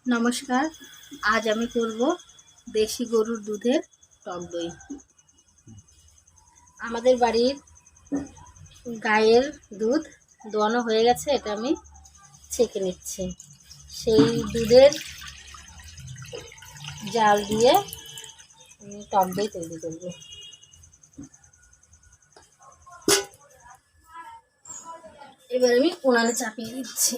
নমস্কার। আজ আমি করব দেশি গরুর দুধের টক দই। আমাদের বাড়ির গায়ের দুধ দোয়ানো হয়ে গেছে, এটা আমি ছেঁকে নিচ্ছি। সেই দুধের জাল দিয়ে আমি টক দই তৈরি করব। এবার আমি উনানে চাপিয়ে দিচ্ছি।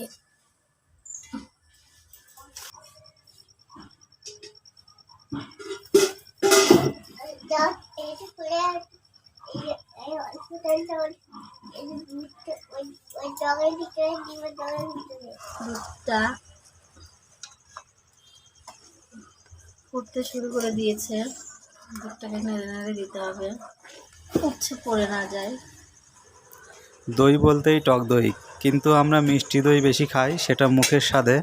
দুধটা ফুটতে শুরু করে দিয়েছে, দুধটাকে নেড়ে নেড়ে দিতে হবে, উচ্ছে পড়ে না যায়। দই বলতেই টক দই, কিন্তু আমরা মিষ্টি দই বেশি খাই, সেটা মুখের স্বাদে।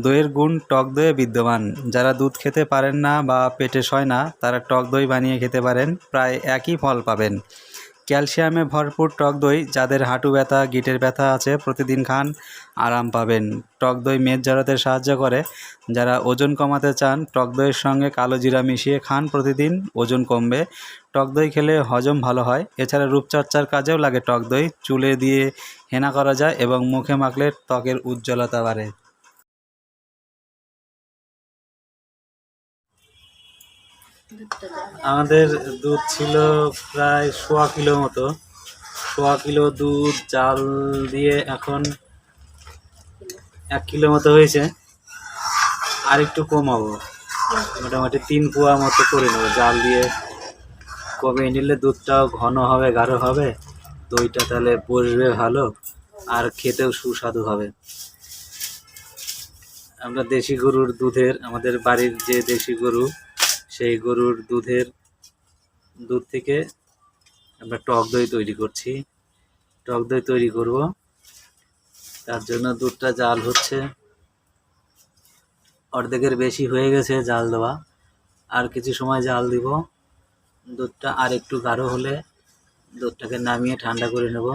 দইয়ের গুণ টক দইয়ে বিদ্যমান। যারা দুধ খেতে পারেন না বা পেটে সয় না, তারা টক দই বানিয়ে খেতে পারেন, প্রায় একই ফল পাবেন। ক্যালসিয়ামে ভরপুর টক দই। যাদের হাঁটু ব্যথা, গিঁটের ব্যথা আছে, প্রতিদিন খান, আরাম পাবেন। টক দই মেদ ঝরাতে সাহায্য করে। যারা ওজন কমাতে চান, টক দইয়ের সঙ্গে কালো জিরা মিশিয়ে খান প্রতিদিন, ওজন কমবে। টক দই খেলে হজম ভালো হয়। এছাড়া রূপচর্চার কাজেও লাগে টক দই। চুলে দিয়ে হেনা করা যায় এবং মুখে মাখলে ত্বকের উজ্জ্বলতা বাড়ে। আমাদের দুধ ছিল প্রায় 1.25 কিলো মতো। 1.25 কিলো দুধ জাল দিয়ে এখন 1 কিলো মতো হয়েছে। আর একটু কমাবো, মোটামুটি 3 পোয়া মতো করে নেবো। জাল দিয়ে কমিয়ে নিলে দুধটাও ঘন হবে, গাঢ় হবে, দইটা তাহলে বসবে ভালো, আর খেতেও সুস্বাদু হবে। আমরা দেশি গরুর দুধের, আমাদের বাড়ির যে দেশি গরু, সেই গরুর দুধ থেকে আমরা টক দই তৈরি করছি। টক দই তৈরি করব, তার জন্য দুধটা জাল হচ্ছে, অর্ধেকের বেশি হয়ে গেছে জাল দেওয়া। আর কিছু সময় জাল দিব। দুধটা আর একটু গাঢ় হলে দুধটাকে নামিয়ে ঠান্ডা করে নেব।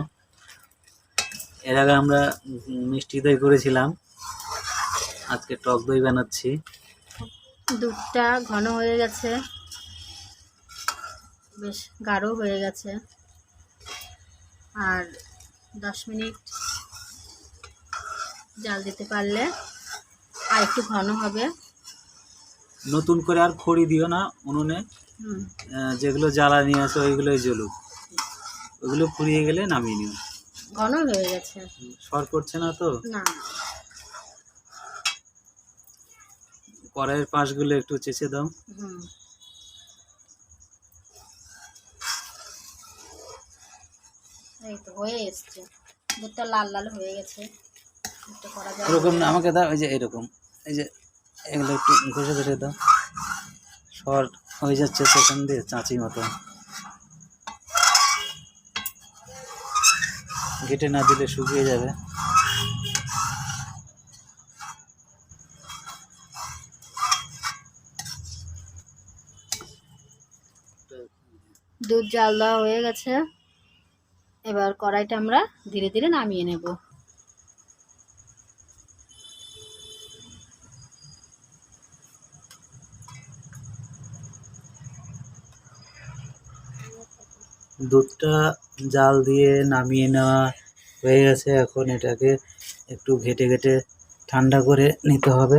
এর আগে আমরা মিষ্টি দই করেছিলাম, আজকে টক দই বানাচ্ছি। দুধটা ঘন হয়ে গেছে, বেশ গাঢ় হয়ে গেছে। আর 10 মিনিট জাল দিতে পারলে আর একটু ঘন হবে। নতুন করে আর খড়ি দিও না উনুনে, যেগুলো জ্বালানি আছে ওইগুলোই জ্বলুক, ওইগুলো ফুরিয়ে গেলে নামিয়ে নিও। ঘন হয়ে গেছে, সর করছে না তো? না, কড়াইয়ের পাশগুলো একটু চেঁচে দাও। এই তো হয়ে এসছে, দুধটা লাল লাল হয়ে গেছে। এরকম না, আমাকে দাও, এই যে এরকম, এই যে এগুলো একটু ঘষে ঘষে দাও। সর হয়ে যাচ্ছে সেখান দিয়ে চাঁচি মতো, ঘেটে না দিলে শুকিয়ে যাবে। দুধ জাল দেওয়া হয়ে গেছে, এবার কড়াইটা আমরা ধীরে ধীরে নামিয়ে নেব। দুধটা জাল দিয়ে নামিয়ে নেওয়া হয়ে গেছে। এখন এটাকে একটু ঘেটে ঘেটে ঠান্ডা করে নিতে হবে,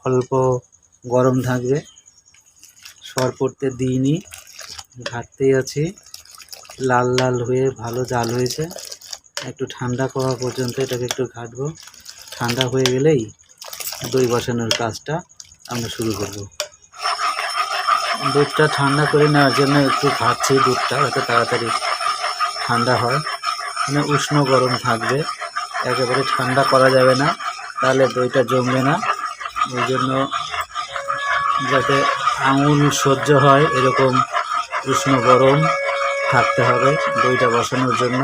অল্প গরম থাকবে। সর পড়তে দিইনি, ঘাটতেই আছি। লাল লাল হয়ে ভালো জাল হয়েছে। একটু ঠান্ডা করা পর্যন্ত এটাকে একটু ঘাটবো। ঠান্ডা হয়ে গেলেই দই বসানোর কাজটা আমরা শুরু করব। দুধটা ঠান্ডা করে নেওয়ার জন্য একটু ঘাটছি দুধটা, যাতে তাড়াতাড়ি ঠান্ডা হয়। মানে উষ্ণ গরম থাকবে, একেবারে ঠান্ডা করা যাবে না, তাহলে দইটা জমবে না। ওই জন্য যাতে আঙুল সহ্য হয় এরকম উষ্ণ গরম থাকতে হবে দইটা বসানোর জন্য।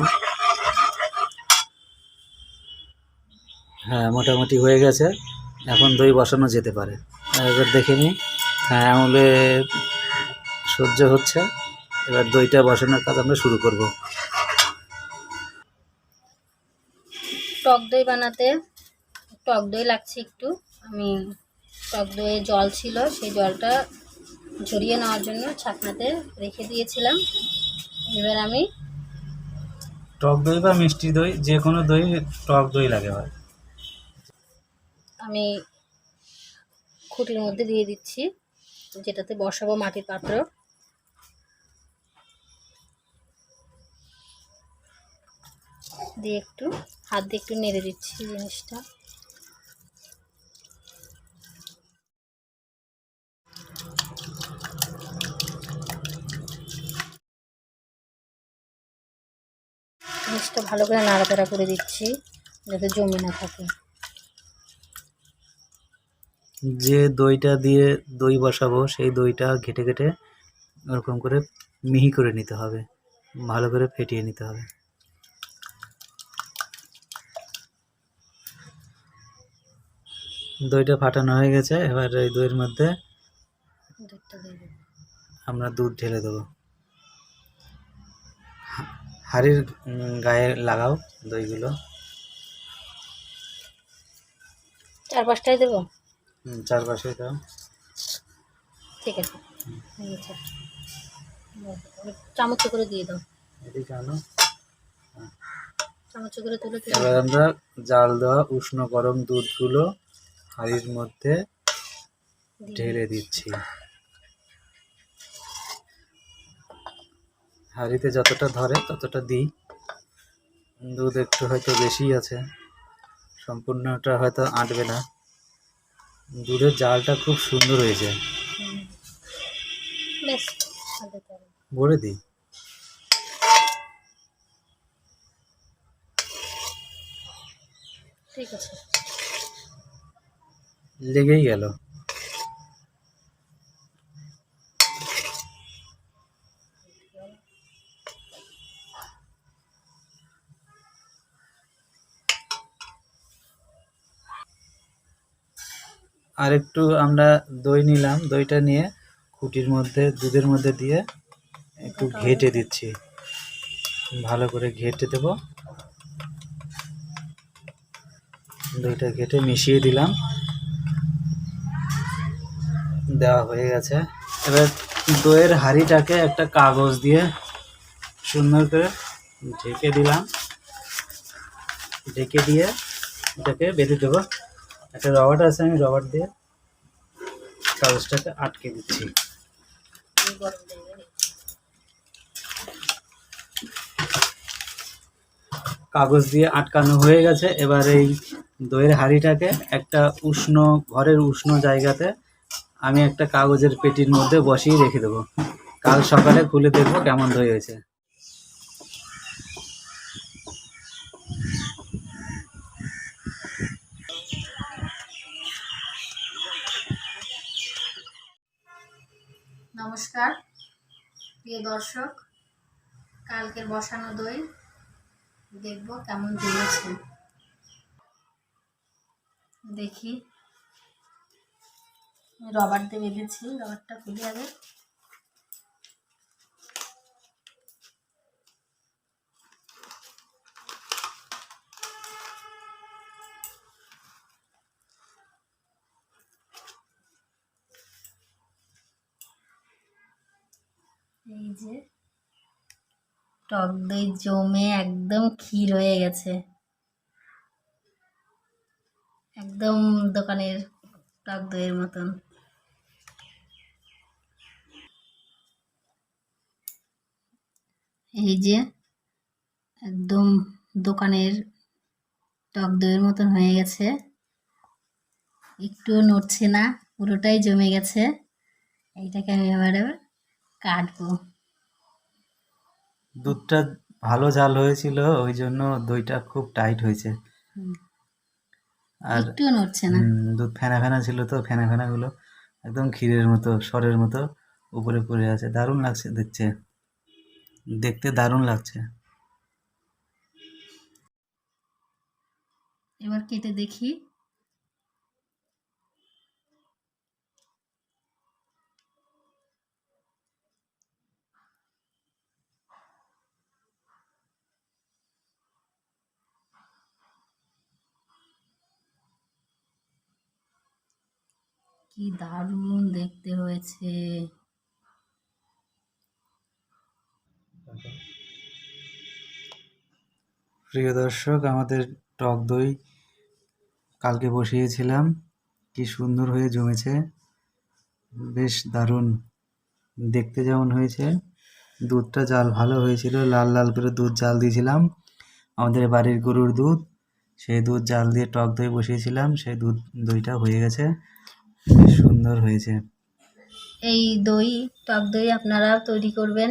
হ্যাঁ, মোটামুটি হয়ে গেছে, এখন দই বসানো যেতে পারে। এবার দেখে নিই, হ্যাঁ, আঙুলে সহ্য হচ্ছে। এবার দইটা বসানোর কাজ আমরা শুরু করব। টক দই বানাতে টক দই লাগছে একটু, আমি টক দইয়ে জল ছিল, সেই জলটা ঝরিয়ে নেওয়ার জন্য ছাকনাতে রেখে দিয়েছিলাম। এবার আমি টক দই বা মিষ্টি দই, যে কোনো দই টক দই লাগে হয়। আমি খুঁটির মধ্যে দিয়ে দিচ্ছি, যেটাতে বসাবো মাটির পাত্র। দিয়ে একটু হাত দিয়ে একটু নেড়ে দিচ্ছি জিনিসটা। জিনিসটা ভালো করে নাড়াচাড়া করে দিচ্ছি যাতে জমে না থাকে। যে দইটা দিয়ে দই বসাবো সেই দইটা ঘেটে ঘেটে ওরকম করে মিহি করে নিতে হবে, ভালো করে ফেটিয়ে নিতে হবে। দইটা ফাটানো হয়ে গেছে, এবার এই দইয়ের মধ্যে দুধটা দিয়ে দেবো। আমরা দুধ ঢেলে দেবো। হাঁড়ির গায়ে লাগাও দইগুলো। চারপাশটাই দেবো? চারপাশে দাও। ঠিক আছে, আচ্ছা চামচ করে দিয়ে দাও। এদিকে আনো। চামচ করে তুলে তুলে এবার আমরা জাল দেওয়া উষ্ণ গরম দুধগুলো হাঁড়ির মধ্যে ঢেলে দিচ্ছি। হাঁড়িতে যতটা ধরে ততটা দিই। দুধ একটু হয়তো বেশি আছে, সম্পূর্ণটা হয়তো আঁটবে না। দুধের জালটা খুব সুন্দর হয়েছে। বেশ ভরে দিই। ঠিক আছে, লেগেই গেল। আর একটু আমরা দই নিলাম, দইটা নিয়ে খুঁটির মধ্যে দুধের মধ্যে দিয়ে একটু ঘেটে দিচ্ছি, ভালো করে ঘেটে দেব। দইটা ঘেটে মিশিয়ে দিলাম, দেওয়া হয়ে গেছে। এবার দইয়ের হাঁড়িটাকে একটা কাগজ দিয়ে সুন্দর করে ঢেকে দিলাম, ঢেকে দিয়ে এটাকে বেঁধে দেবো। একটা রবার আছে, আমি রবার দিয়ে কাগজটাকে আটকে দিচ্ছি। কাগজ দিয়ে আটকানো হয়ে গেছে। এবার এই দইয়ের হাঁড়িটাকে একটা ঘরের উষ্ণ জায়গাতে আমি একটা কাগজের পেটির মধ্যে বসিয়ে রেখে দেবো। কাল সকালে খুলে দেখবো কেমন দই হয়েছে। নমস্কার প্রিয় দর্শক, কালকের বসানো দই দেখবো কেমন জমেছে। দেখি, রবার দিয়ে বেঁধেছি, রবারটা খুলে যাবে। এই যে টক দই জমে একদম ক্ষীর হয়ে গেছে, একদম দোকানের টক দইয়ের মতন। এই যে একদম দোকানের টক দইয়ের মতন হয়ে গেছে, একটুও নড়ছে না, পুরোটাই জমে গেছে। এইটাকে আমি এবারে কাটবো। দুধটা ভালো জাল হয়েছিল, ওই জন্য দইটা খুব টাইট হয়েছে। আর একটুও নড়ছে না। দুধ ফেনা ফেনা ছিল, তো ফেনা ফেনাগুলো একদম ক্ষীরের মতো, সরের মতো উপরে পড়ে আছে। দারুণ লাগছে দেখতে দারুণ লাগছে। এবার কেটে দেখি। কি দারুণ দেখতে হয়েছে। প্রিয় দর্শক, আমাদের টক দই কালকে বসিয়েছিলাম, কি সুন্দর হয়ে জমেছে, বেশ দারুণ দেখতে যেমন হয়েছে। দুধটা জাল ভালো হয়েছিল, লাল লাল করে দুধ জাল দিয়েছিলাম, আমাদের বাড়ির গরুর দুধ। সেই দুধ জাল দিয়ে টক দই বসিয়েছিলাম, সেই দইটা হয়ে গেছে, বেশ সুন্দর হয়েছে। এই দই, টক দই আপনারাও তৈরি করবেন,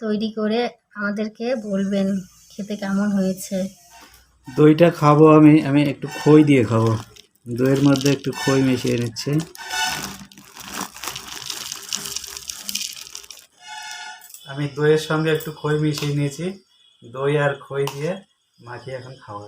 তৈরি করে আমাদেরকে বলবেন খেতে কেমন হয়েছে। দইটা খাবো আমি একটু খই দিয়ে খাবো, দইয়ের মধ্যে একটু খই মিশিয়ে নিচ্ছি। আমি দইয়ের সঙ্গে একটু খই মিশিয়ে নিয়েছি, দই আর খই দিয়ে মাখিয়ে এখন খাওয়া।